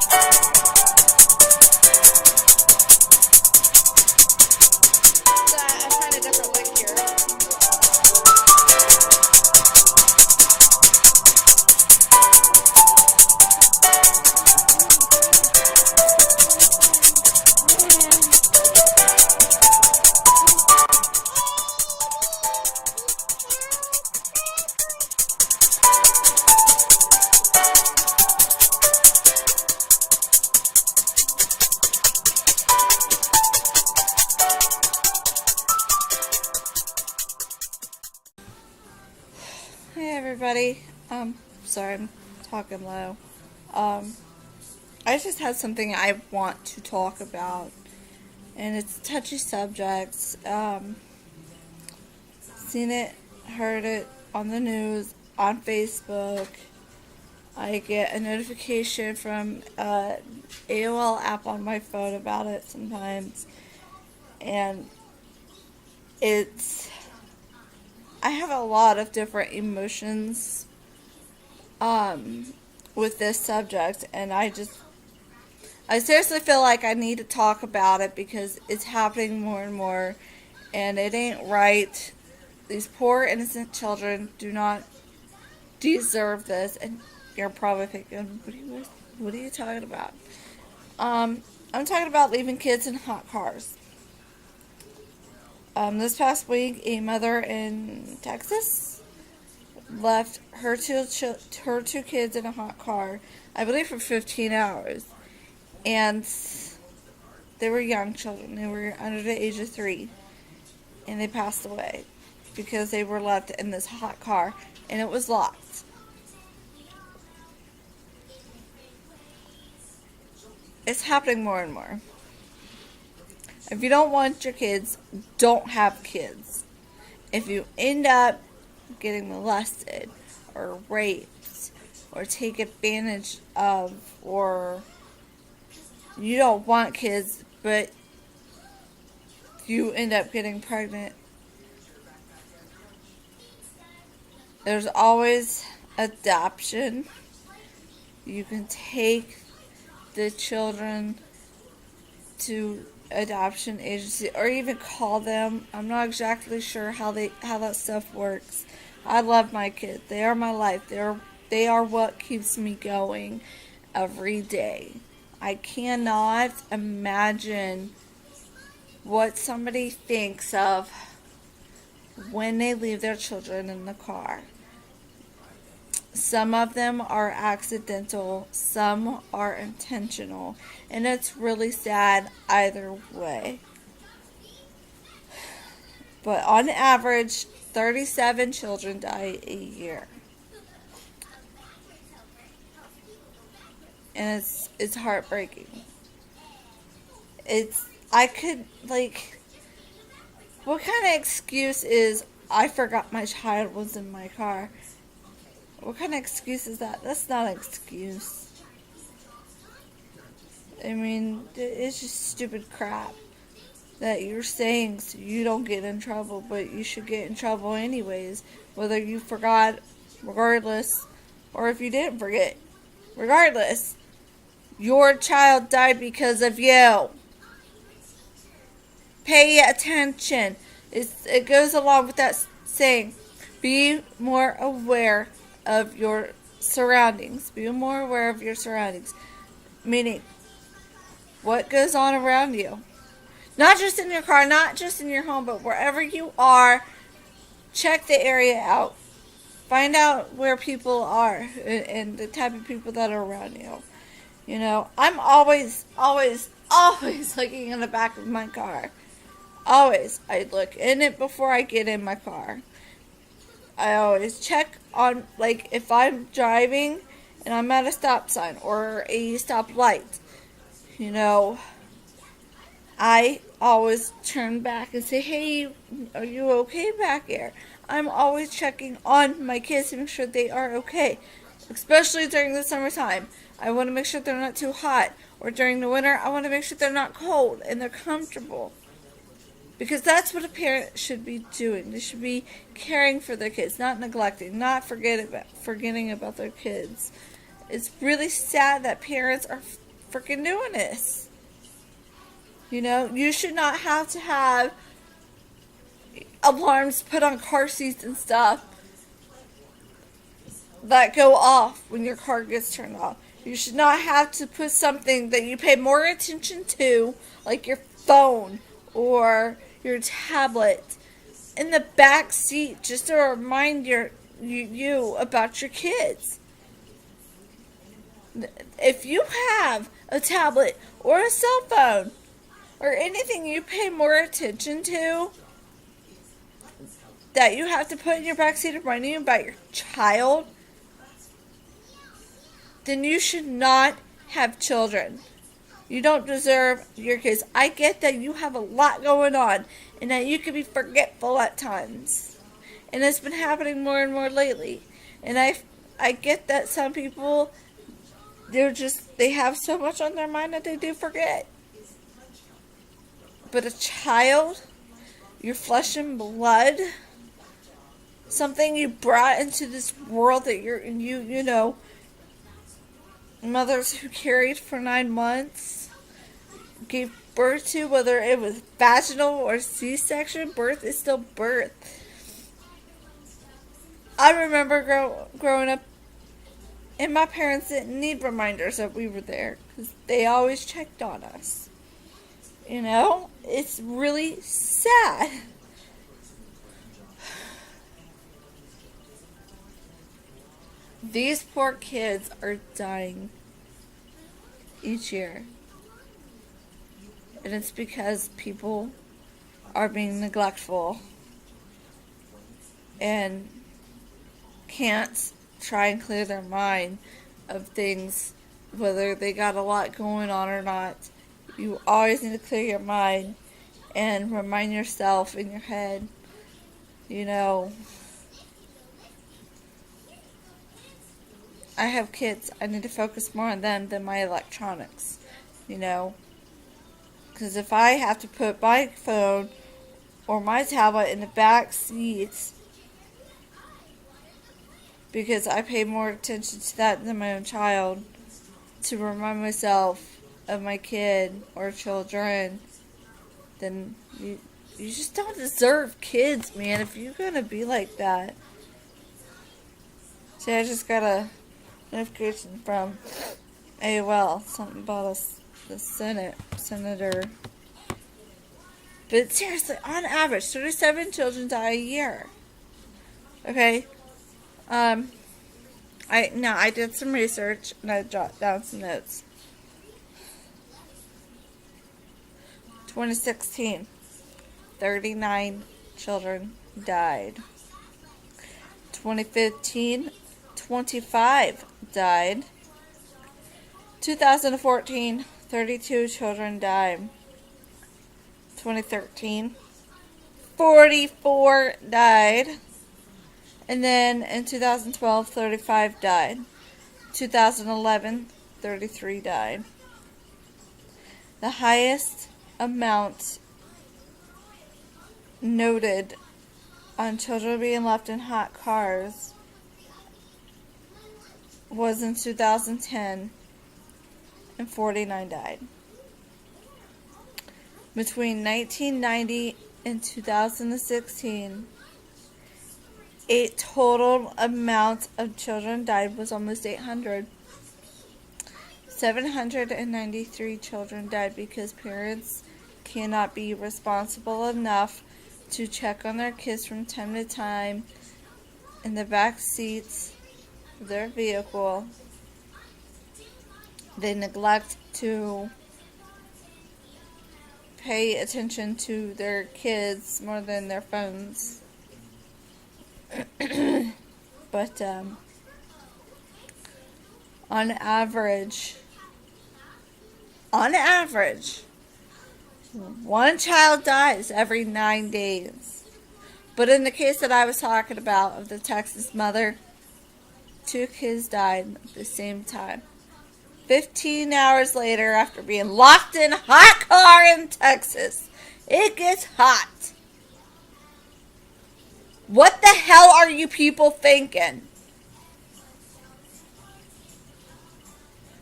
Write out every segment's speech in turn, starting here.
I'm trying a different link here. Hey everybody, sorry I'm talking low. I just had something I want to talk about, and it's touchy subjects. Seen it, heard it on the news, on Facebook. I get a notification from AOL app on my phone about it sometimes, and I have a lot of different emotions with this subject, and I seriously feel like I need to talk about it because it's happening more and more, and it ain't right. These poor innocent children do not deserve this, and you're probably thinking, what are you talking about? I'm talking about leaving kids in hot cars. This past week, a mother in Texas left her two kids in a hot car, I believe for 15 hours. And they were young children. They were under the age of 3. And they passed away because they were left in this hot car and it was locked. It's happening more and more. If you don't want your kids, don't have kids. If you end up getting molested or raped or take advantage of, or you don't want kids but you end up getting pregnant, there's always adoption. You can take the children to adoption agency or even call them. I'm not exactly sure how that stuff works. I love my kids. They are my life. They are what keeps me going every day. I cannot imagine what somebody thinks of when they leave their children in the car. Some of them are accidental, some are intentional, and it's really sad either way. But on average, 37 children die a year. And it's heartbreaking. What kind of excuse is, I forgot my child was in my car? What kind of excuse is that? That's not an excuse. I mean, it's just stupid crap that you're saying so you don't get in trouble, but you should get in trouble anyways, whether you forgot, regardless, or if you didn't forget. Regardless, your child died because of you. Pay attention. It goes along with that saying, be more aware of your surroundings. Be more aware of your surroundings. Meaning, what goes on around you. Not just in your car, not just in your home, but wherever you are, check the area out. Find out where people are and the type of people that are around you. You know, I'm always looking in the back of my car. Always. I look in it before I get in my car. I always check on, like, if I'm driving and I'm at a stop sign or a stoplight, you know, I always turn back and say, hey, are you okay back there? I'm always checking on my kids to make sure they are okay, especially during the summertime. I want to make sure they're not too hot, or during the winter, I want to make sure they're not cold and they're comfortable. Because that's what a parent should be doing. They should be caring for their kids, not neglecting, not forgetting about their kids. It's really sad that parents are freaking doing this. You know, you should not have to have alarms put on car seats and stuff that go off when your car gets turned off. You should not have to put something that you pay more attention to, like your phone or your tablet, in the back seat just to remind you about your kids. If you have a tablet or a cell phone or anything you pay more attention to that you have to put in your backseat reminding you about your child, then you should not have children. You don't deserve your kids. I get that you have a lot going on and that you can be forgetful at times. And it's been happening more and more lately. And I get that some people, they have so much on their mind that they do forget. But a child, your flesh and blood, something you brought into this world that you know, mothers who carried for 9 months, gave birth to, whether it was vaginal or C-section, birth is still birth. I remember growing up, and my parents didn't need reminders that we were there, because they always checked on us. You know, it's really sad. These poor kids are dying each year. And it's because people are being neglectful and can't try and clear their mind of things, whether they got a lot going on or not. You always need to clear your mind and remind yourself in your head, you know, I have kids. I need to focus more on them than my electronics, you know. Because if I have to put my phone or my tablet in the back seat because I pay more attention to that than my own child, to remind myself of my kid or children, then you just don't deserve kids, man, if you're going to be like that. See, I just got a notification from AOL, something about the senator. But seriously, on average, 37 children die a year. Okay? I did some research and I jotted down some notes. 2016, 39 children died. 2015, 25 died. 2014, 32 children died. 2013, 44 died. And then in 2012, 35 died. 2011, 33 died. The highest amount noted on children being left in hot cars was in 2010, and 49 died. Between 1990 and 2016, a total amount of children died was almost 800. 793 children died because parents cannot be responsible enough to check on their kids from time to time in the back seats of their vehicle. They neglect to pay attention to their kids more than their phones. But on average, one child dies every 9 days. But in the case that I was talking about of the Texas mother, 2 kids died at the same time. 15 hours later, after being locked in a hot car in Texas. It gets hot. What the hell are you people thinking?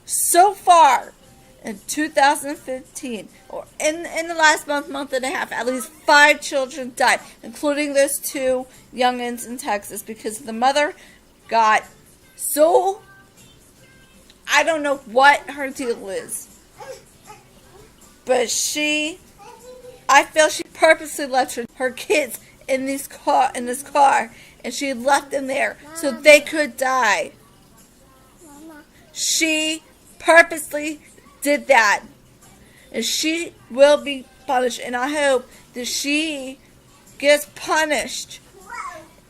So far, in 2015, or in the last month and a half, at least 5 children died, including those 2 youngins in Texas, because the mother got so, I don't know what her deal is, but I feel she purposely left her kids in this car, and she left them there so they could die. She purposely did that, and she will be punished, and I hope that she gets punished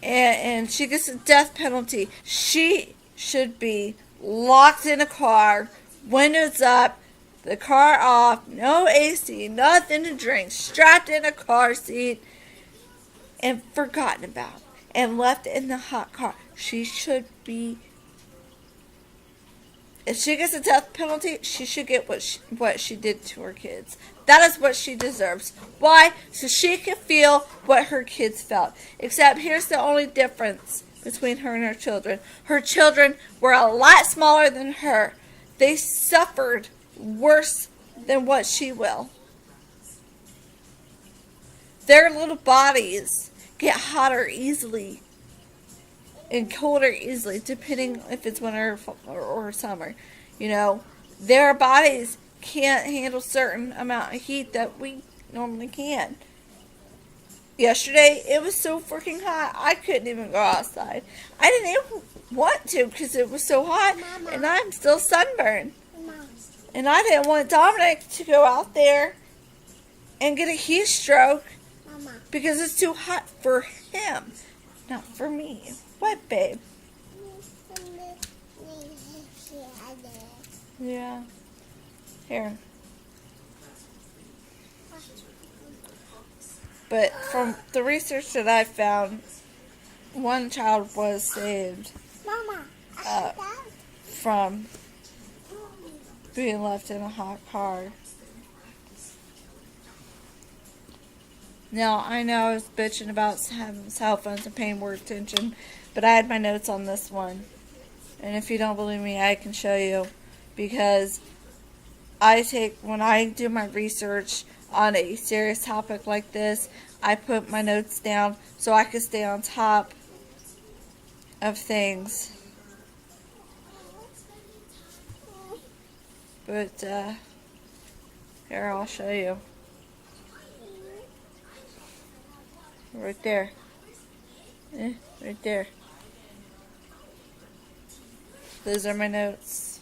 and she gets a death penalty. She should be locked in a car, windows up, the car off, no AC, nothing to drink, strapped in a car seat, and forgotten about, and left in the hot car. She should be, if she gets a death penalty, she should get what she did to her kids. That is what she deserves. Why? So she can feel what her kids felt. Except here's the only difference between her and her children. Her children were a lot smaller than her. They suffered worse than what she will. Their little bodies get hotter easily and colder easily, depending if it's winter or summer. You know, their bodies can't handle certain amount of heat that we normally can. Yesterday, it was so freaking hot, I couldn't even go outside. I didn't even want to because it was so hot, Mama. And I'm still sunburned. Mama. And I didn't want Dominic to go out there and get a heat stroke, Mama, because it's too hot for him, not for me. What, babe? Yeah. Here. But from the research that I found, one child was saved from being left in a hot car. Now, I know I was bitching about having cell phones and paying more attention, but I had my notes on this one. And if you don't believe me, I can show you. Because when I do my research on a serious topic like this, I put my notes down so I can stay on top of things. But, here, I'll show you. Right there. Right there. Those are my notes.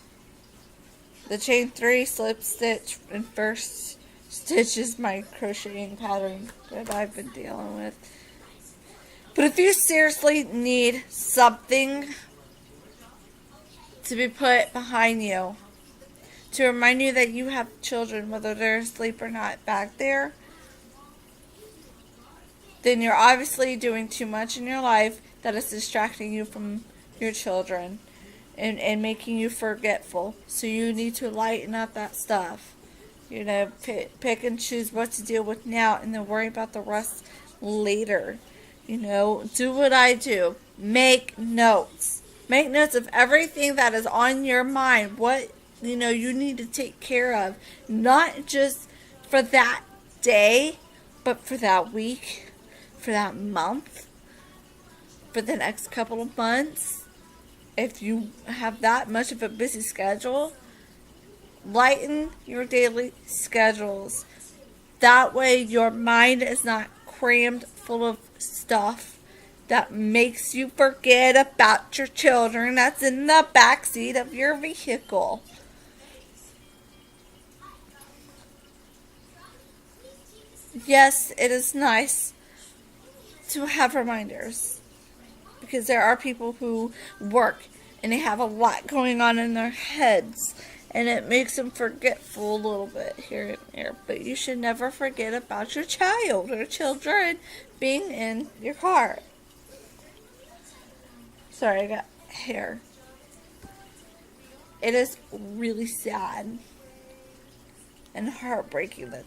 The chain 3 slip stitch and first stitch is my crocheting pattern that I've been dealing with. But if you seriously need something to be put behind you to remind you that you have children, whether they're asleep or not, back there, then you're obviously doing too much in your life that is distracting you from your children and making you forgetful. So you need to lighten up that stuff. You know, pick and choose what to deal with now and then worry about the rest later. You know, do what I do. Make notes. Make notes of everything that is on your mind. What, you know, you need to take care of. Not just for that day, but for that week, for that month, for the next couple of months. If you have that much of a busy schedule, lighten your daily schedules. That way your mind is not crammed full of stuff that makes you forget about your children that's in the back seat of your vehicle. Yes, it is nice to have reminders, because there are people who work and they have a lot going on in their heads, and it makes them forgetful a little bit here and there. But you should never forget about your child or children being in your car. Sorry, I got hair. It is really sad and heartbreaking that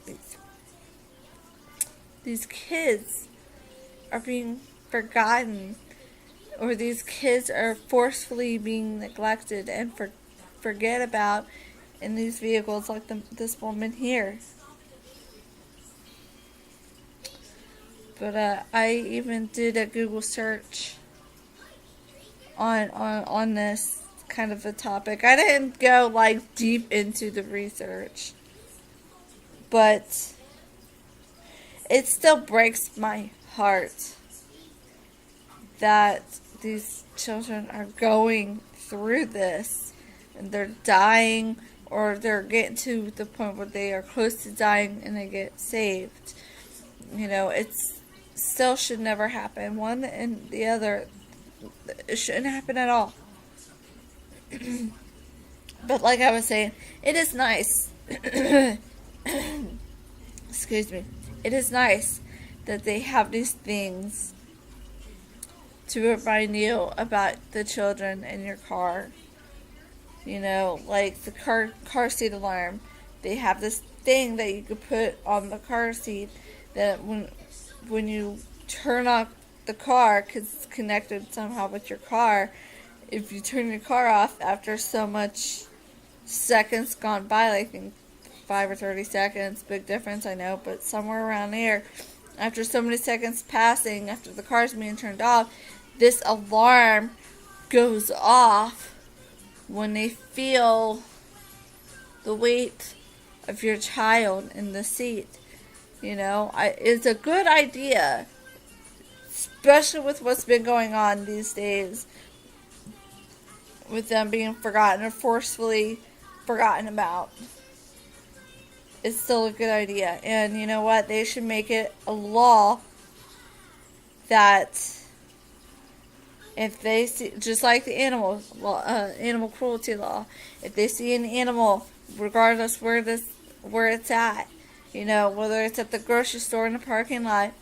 these kids are being forgotten, or these kids are forcefully being neglected and forget about in these vehicles like this woman here. But I even did a Google search on this kind of a topic. I didn't go like deep into the research, but it still breaks my heart that these children are going through this and they're dying, or they're getting to the point where they are close to dying and they get saved. It's still should never happen. One and the other, it shouldn't happen at all. But like I was saying, it is nice. Excuse me. It is nice that they have these things to remind you about the children in your car. Like the car seat alarm. They have this thing that you could put on the car seat that when you turn off the car, because it's connected somehow with your car, if you turn your car off after so much seconds gone by, like I think 5 or 30 seconds, big difference I know, but somewhere around there, after so many seconds passing after the car's being turned off, this alarm goes off when they feel the weight of your child in the seat. It's a good idea, especially with what's been going on these days, with them being forgotten or forcefully forgotten about. It's still a good idea. And you know what? They should make it a law that if they see, just like the animal law, animal cruelty law, if they see an animal, regardless where it's at, whether it's at the grocery store in the parking lot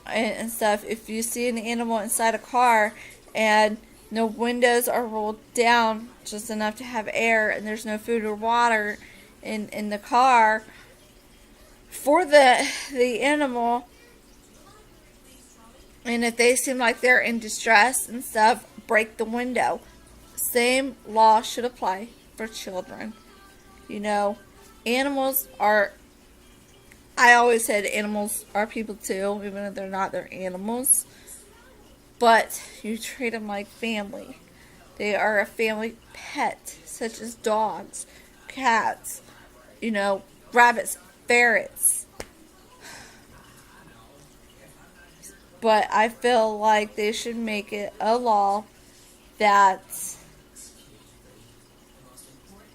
and stuff, if you see an animal inside a car and no windows are rolled down just enough to have air, and there's no food or water in the car for the animal, and if they seem like they're in distress and stuff, break the window. Same law should apply for children. Animals are, I always said animals are people too, even if they're not, they're animals. But you treat them like family. They are a family pet, such as dogs, cats, rabbits, ferrets. But I feel like they should make it a law that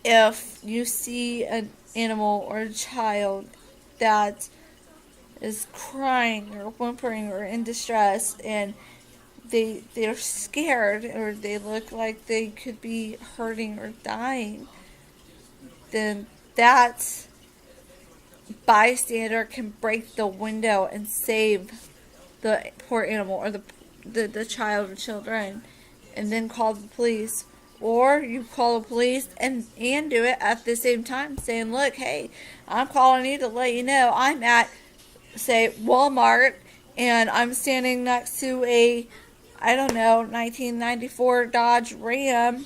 if you see an animal or a child that is crying or whimpering or in distress, and they're scared, or they look like they could be hurting or dying, then that bystander can break the window and save the poor animal or the child or children, and then call the police. Or you call the police and do it at the same time, saying, look, hey, I'm calling you to let you know I'm at, say, Walmart, and I'm standing next to a, 1994 Dodge Ram.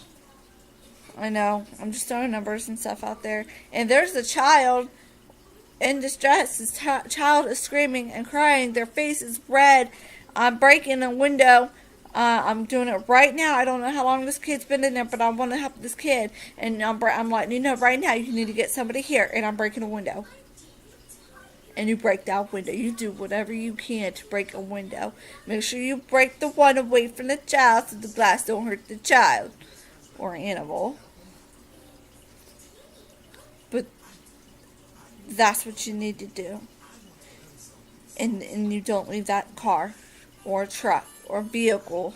I know, I'm just throwing numbers and stuff out there. And there's a child in distress. This child is screaming and crying. Their face is red. I'm breaking a window. I'm doing it right now. I don't know how long this kid's been in there, but I want to help this kid. And I'm letting you know right now, you need to get somebody here. And I'm breaking a window. And you break that window. You do whatever you can to break a window. Make sure you break the one away from the child so the glass don't hurt the child or animal. But that's what you need to do. And you don't leave that car or truck or vehicle,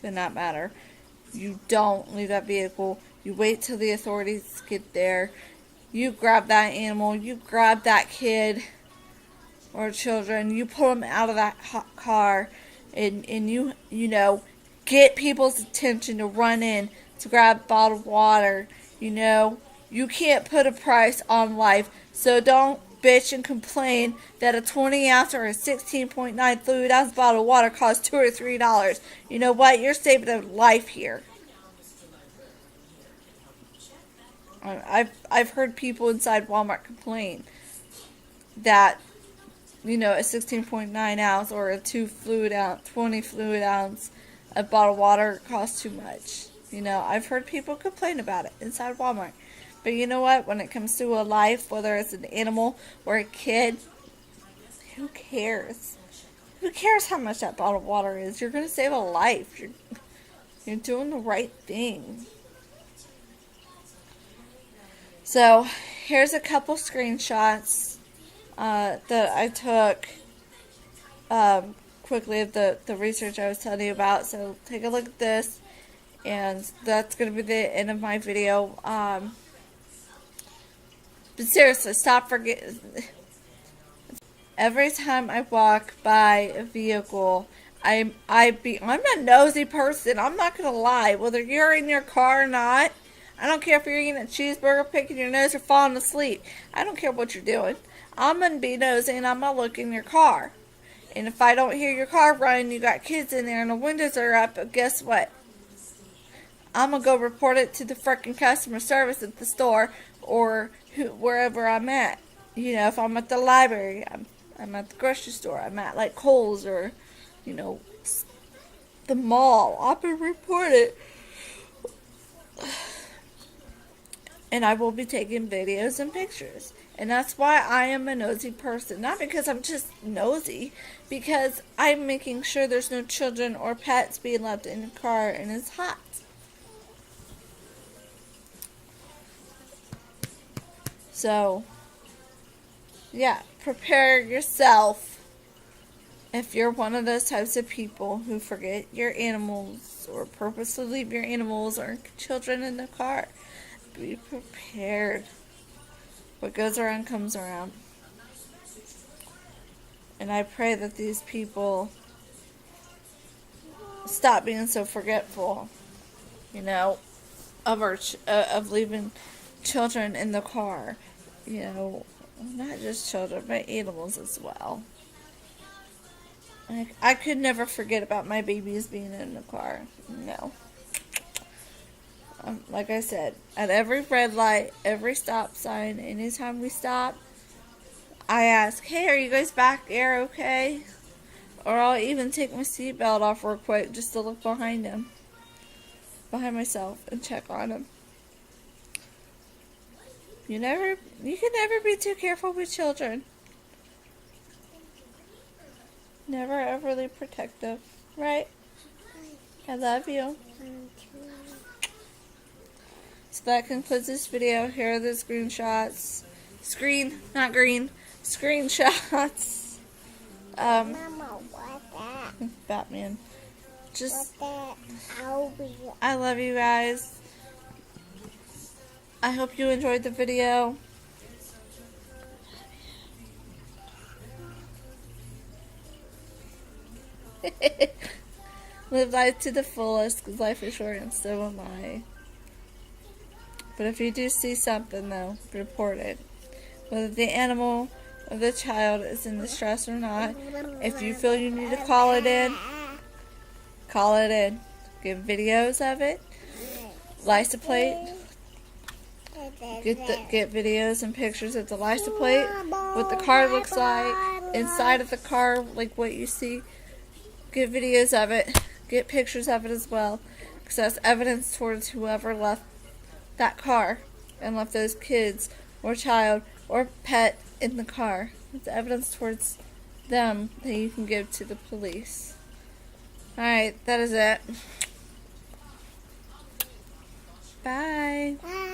in that matter. You don't leave that vehicle. You wait till the authorities get there. You grab that animal. You grab that kid or children. You pull them out of that car, and you get people's attention to run in to grab bottled water. You can't put a price on life, so don't bitch and complain that a 20 ounce or a 16.9 fluid ounce bottle of water costs $2 or $3. You know what? You're saving a life here. I've heard people inside Walmart complain that, you know, a 16.9 ounce or a 20 fluid ounce of bottled water costs too much. You know, I've heard people complain about it inside Walmart. But you know what? When it comes to a life, whether it's an animal or a kid, who cares? Who cares how much that bottled water is? You're going to save a life. You're doing the right thing. So, here's a couple screenshots that I took quickly of the research I was telling you about. So, take a look at this. And that's going to be the end of my video. But seriously, stop forgetting. Every time I walk by a vehicle, I'm a nosy person. I'm not gonna lie. Whether you're in your car or not, I don't care if you're eating a cheeseburger, picking your nose, or falling asleep. I don't care what you're doing. I'm gonna be nosy and I'm gonna look in your car. And if I don't hear your car running, you got kids in there and the windows are up, guess what? I'm gonna go report it to the frickin' customer service at the store or wherever I'm at. You know, if I'm at the library, I'm at the grocery store, I'm at like Kohl's or, you know, the mall, I'm gonna report it. And I will be taking videos and pictures. And that's why I am a nosy person. Not because I'm just nosy, because I'm making sure there's no children or pets being left in the car and it's hot. So, yeah, prepare yourself if you're one of those types of people who forget your animals or purposely leave your animals or children in the car. Be prepared. What goes around comes around. And I pray that these people stop being so forgetful, you know, of leaving children in the car. You know, not just children, but animals as well. I could never forget about my babies being in the car. No. Like I said, at every red light, every stop sign, anytime we stop, I ask, hey, are you guys back there okay? Or I'll even take my seatbelt off real quick just to look behind myself, and check on them. You can never be too careful with children. Never overly protective, right? I love you. So that concludes this video. Here are the screenshots. Screenshots. Mama, what that? Batman. Just, What that? I love you guys. I hope you enjoyed the video. Live life to the fullest, because life is short and so am I. But if you do see something, though, report it. Whether the animal or the child is in distress or not. If you feel you need to call it in, call it in. Give videos of it. License plate. Get videos and pictures of the license plate, what the car looks like, inside of the car, like what you see. Get videos of it. Get pictures of it as well, because that's evidence towards whoever left that car and left those kids or child or pet in the car. It's evidence towards them that you can give to the police. Alright, that is it. Bye. Bye.